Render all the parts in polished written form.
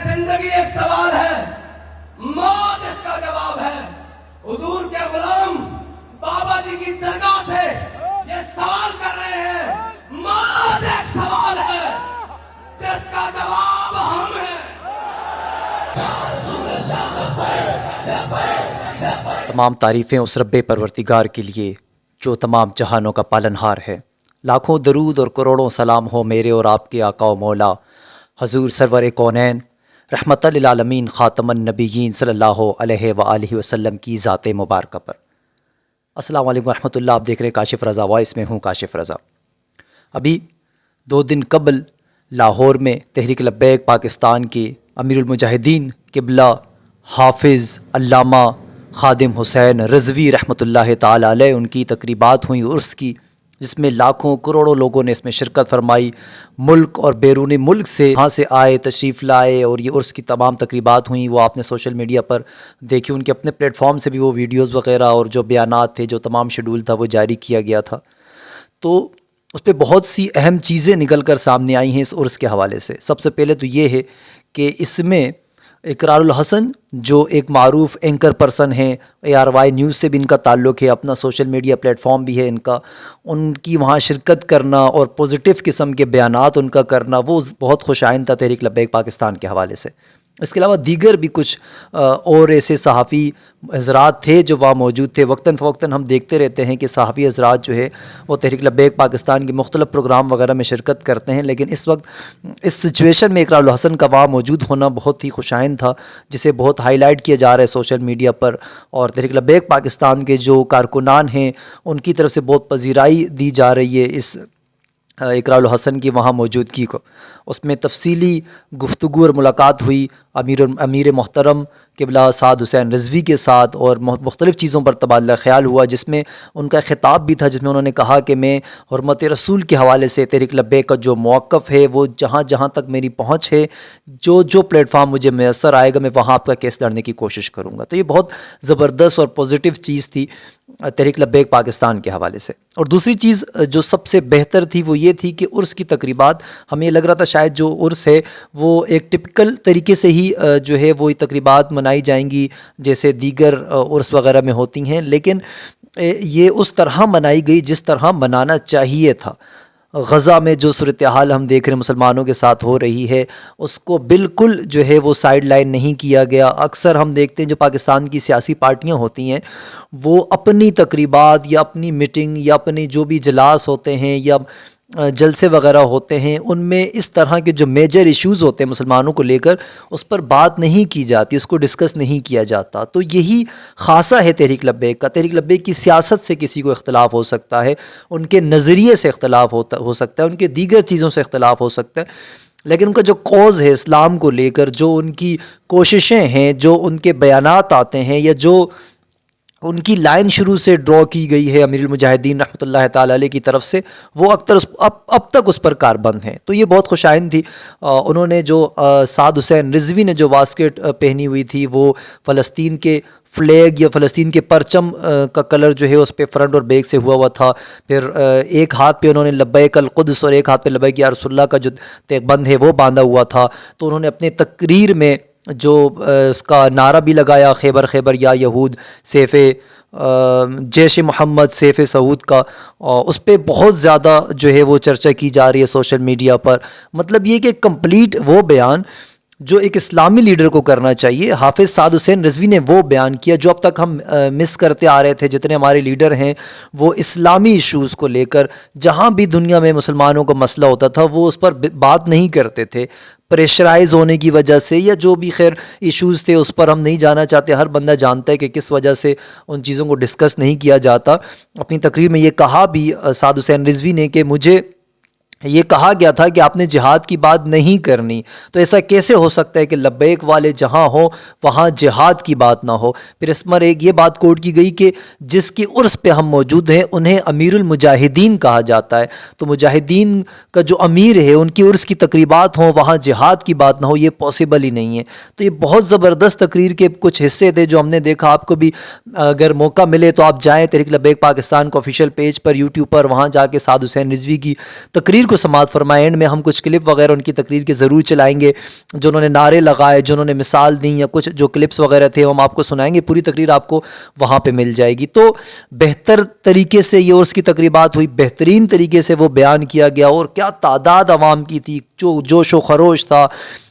زندگی ایک سوال ہے، موت اس کا جواب ہے۔ حضور کے غلام بابا جی کی درگاہ سے یہ سوال کر رہے ہیں، موت ایک سوال ہے جس کا جواب ہم ہیں۔ تمام تعریفیں اس رب پروردگار کے لیے جو تمام جہانوں کا پالنہار ہے۔ لاکھوں درود اور کروڑوں سلام ہو میرے اور آپ کے آقا و مولا حضور سرور کونین رحمت للعالمین خاتم النبیین صلی اللہ علیہ وآلہ وسلم کی ذات مبارکہ پر۔ السلام علیکم ورحمۃ اللہ۔ آپ دیکھ رہے ہیں کاشف رضا وائس، میں ہوں کاشف رضا۔ ابھی 2 دن قبل لاہور میں تحریک لبیک پاکستان کے امیر المجاہدین قبلہ حافظ علامہ خادم حسین رضوی رحمۃ اللہ تعالی علیہ ان کی تقریبات ہوئیں عرس کی، جس میں لاکھوں کروڑوں لوگوں نے اس میں شرکت فرمائی۔ ملک اور بیرون ملک سے وہاں سے آئے، تشریف لائے، اور یہ عرس کی تمام تقریبات ہوئیں۔ وہ آپ نے سوشل میڈیا پر دیکھی، ان کے اپنے پلیٹ فارم سے بھی وہ ویڈیوز وغیرہ اور جو بیانات تھے، جو تمام شیڈول تھا، وہ جاری کیا گیا تھا۔ تو اس پہ بہت سی اہم چیزیں نکل کر سامنے آئی ہیں اس عرس کے حوالے سے۔ سب سے پہلے تو یہ ہے کہ اس میں اقرار الحسن جو ایک معروف اینکر پرسن ہیں، ARY نیوز سے بھی ان کا تعلق ہے، اپنا سوشل میڈیا پلیٹ فارم بھی ہے ان کا، ان کی وہاں شرکت کرنا اور پوزیٹیو قسم کے بیانات ان کا کرنا، وہ بہت خوش آئند تھا تحریک لبیک پاکستان کے حوالے سے۔ اس کے علاوہ دیگر بھی کچھ اور ایسے صحافی حضرات تھے جو وہاں موجود تھے۔ وقتاً فوقتاً ہم دیکھتے رہتے ہیں کہ صحافی حضرات جو ہے وہ تحریک لبیک پاکستان کے مختلف پروگرام وغیرہ میں شرکت کرتے ہیں، لیکن اس وقت اس سچویشن میں اقرار الحسن کا وہاں موجود ہونا بہت ہی خوشائند تھا، جسے بہت ہائی لائٹ کیا جا رہا ہے سوشل میڈیا پر، اور تحریک لبیک پاکستان کے جو کارکنان ہیں ان کی طرف سے بہت پذیرائی دی جا رہی ہے اس اقرار الحسن کی وہاں موجودگی کو۔ اس میں تفصیلی گفتگو اور ملاقات ہوئی امیر محترم قبلہ سعد حسین رضوی کے ساتھ، اور مختلف چیزوں پر تبادلہ خیال ہوا، جس میں ان کا خطاب بھی تھا، جس میں انہوں نے کہا کہ میں حرمت رسول کے حوالے سے تحریک لبیک کا جو موقف ہے، وہ جہاں جہاں تک میری پہنچ ہے، جو پلیٹ فارم مجھے میسر آئے گا، میں وہاں آپ کا کیس لڑنے کی کوشش کروں گا۔ تو یہ بہت زبردست اور پوزیٹیو چیز تھی تحریک لبیک پاکستان کے حوالے سے۔ اور دوسری چیز جو سب سے بہتر تھی وہ یہ تھی کہ عرس کی تقریبات، ہمیں لگ رہا تھا شاید جو عرس ہے وہ ایک ٹپکل طریقے سے ہی جو ہے وہ تقریبات منائی جائیں گی جیسے دیگر عرس وغیرہ میں ہوتی ہیں، لیکن یہ اس طرح منائی گئی جس طرح منانا چاہیے تھا۔ غزہ میں جو صورتحال ہم دیکھ رہے ہیں مسلمانوں کے ساتھ ہو رہی ہے، اس کو بالکل جو ہے وہ سائیڈ لائن نہیں کیا گیا۔ اکثر ہم دیکھتے ہیں جو پاکستان کی سیاسی پارٹیاں ہوتی ہیں، وہ اپنی تقریبات یا اپنی میٹنگ یا اپنے جو بھی اجلاس ہوتے ہیں یا جلسے وغیرہ ہوتے ہیں، ان میں اس طرح کے جو میجر ایشوز ہوتے ہیں مسلمانوں کو لے کر، اس پر بات نہیں کی جاتی، اس کو ڈسکس نہیں کیا جاتا۔ تو یہی خاصہ ہے تحریک لبیک کا۔ تحریک لبیک کی سیاست سے کسی کو اختلاف ہو سکتا ہے، ان کے نظریے سے اختلاف ہو سکتا ہے، ان کے دیگر چیزوں سے اختلاف ہو سکتا ہے، لیکن ان کا جو کوز ہے اسلام کو لے کر، جو ان کی کوششیں ہیں، جو ان کے بیانات آتے ہیں، یا جو ان کی لائن شروع سے ڈرا کی گئی ہے امیر المجاہدین رحمۃ اللہ تعالی علیہ کی طرف سے، وہ اب تک اس پر کاربند ہیں۔ تو یہ بہت خوشائند تھی۔ انہوں نے جو سعد حسین رضوی نے جو واسکٹ پہنی ہوئی تھی، وہ فلسطین کے فلیگ یا فلسطین کے پرچم کا کلر جو ہے اس پہ فرنٹ اور بیک سے ہوا تھا۔ پھر ایک ہاتھ پہ انہوں نے لبیک القدس اور ایک ہاتھ پہ لبیک یا رسول اللہ کا جو تیغ بند ہے وہ باندھا ہوا تھا۔ تو انہوں نے اپنے تقریر میں جو اس کا نعرہ بھی لگایا، خیبر خیبر یا یہود سیف جیش محمد سیف سعود کا، اس پہ بہت زیادہ جو ہے وہ چرچا کی جا رہی ہے سوشل میڈیا پر۔ مطلب یہ کہ کمپلیٹ وہ بیان جو ایک اسلامی لیڈر کو کرنا چاہیے، حافظ سعد حسین رضوی نے وہ بیان کیا جو اب تک ہم مس کرتے آ رہے تھے۔ جتنے ہمارے لیڈر ہیں وہ اسلامی ایشوز کو لے کر جہاں بھی دنیا میں مسلمانوں کا مسئلہ ہوتا تھا وہ اس پر بات نہیں کرتے تھے، پریشرائز ہونے کی وجہ سے یا جو بھی خیر ایشوز تھے اس پر ہم نہیں جانا چاہتے۔ ہر بندہ جانتا ہے کہ کس وجہ سے ان چیزوں کو ڈسکس نہیں کیا جاتا۔ اپنی تقریر میں یہ کہا بھی سعد حسین رضوی نے کہ مجھے یہ کہا گیا تھا کہ آپ نے جہاد کی بات نہیں کرنی، تو ایسا کیسے ہو سکتا ہے کہ لبیک والے جہاں ہوں وہاں جہاد کی بات نہ ہو۔ پھر اس پر ایک یہ بات کوٹ کی گئی کہ جس کی عرس پہ ہم موجود ہیں انہیں امیر المجاہدین کہا جاتا ہے، تو مجاہدین کا جو امیر ہے ان کی عرس کی تقریبات ہوں وہاں جہاد کی بات نہ ہو، یہ پاسبل ہی نہیں ہے۔ تو یہ بہت زبردست تقریر کے کچھ حصے تھے جو ہم نے دیکھا۔ آپ کو بھی اگر موقع ملے تو آپ جائیں تحریک لبیک پاکستان کو آفیشیل پیج پر یوٹیوب پر، وہاں جا کے سعد حسین رضوی کی تقریر کو سماعت فرمائیں. اینڈ میں ہم کچھ کلپ وغیرہ ان کی تقریر کے ضرور چلائیں گے, جو انہوں نے نعرے لگائے, جو انہوں نے مثال دیں, یا کچھ جو کلپس وغیرہ تھے ہم آپ کو سنائیں گے. پوری تقریر آپ کو وہاں پہ مل جائے گی. تو بہتر طریقے سے یہ عرس کی تقریبات ہوئی, بہترین طریقے سے وہ بیان کیا گیا, اور کیا تعداد عوام کی تھی, جو جوش و خروش تھا,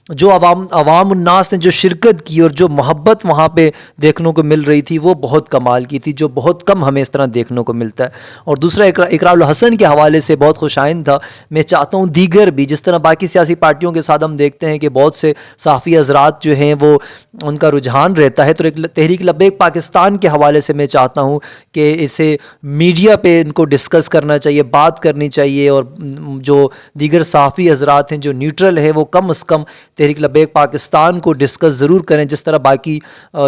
جو عوام الناس نے جو شرکت کی, اور جو محبت وہاں پہ دیکھنے کو مل رہی تھی وہ بہت کمال کی تھی, جو بہت کم ہمیں اس طرح دیکھنے کو ملتا ہے. اور دوسرا اقرار الحسن کے حوالے سے بہت خوش آئند تھا. میں چاہتا ہوں دیگر بھی, جس طرح باقی سیاسی پارٹیوں کے ساتھ ہم دیکھتے ہیں کہ بہت سے صحافی حضرات جو ہیں وہ ان کا رجحان رہتا ہے, تو ایک تحریک لبیک پاکستان کے حوالے سے میں چاہتا ہوں کہ اسے میڈیا پہ ان کو ڈسکس کرنا چاہیے, بات کرنی چاہیے, اور جو دیگر صحافی حضرات ہیں جو نیوٹرل ہے وہ کم از کم تحریک لبیک پاکستان کو ڈسکس ضرور کریں, جس طرح باقی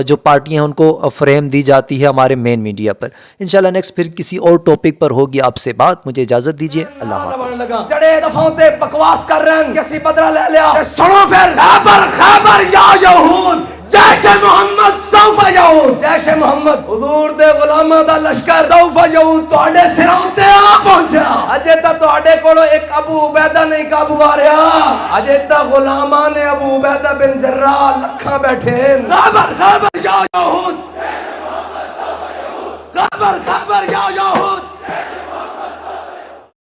جو پارٹیاں ہیں ان کو فریم دی جاتی ہے ہمارے مین میڈیا پر. انشاءاللہ نیکسٹ پھر کسی اور ٹاپک پر ہوگی آپ سے بات. مجھے اجازت دیجیے, اللہ حافظ. جڑے دفعوں تے بکواس کر رہے ہیں, کسی بدلہ لے لیا. سنو پھر, خیبر خیبر یا یہود, جیش محمد سوف یعود. جیش محمد حضور دے غلاماں دا لشکر سوف یعود تواڈے سراں تے آ پہنچا. اجے تا تواڈے کولو ایک ابو عبیدہ نہیں قابو آ رہا, اجے تا غلاماں نے ابو عبیدہ بن جراح لکھاں بیٹھے. خیبر خیبر یا یہود, خیبر خیبر یا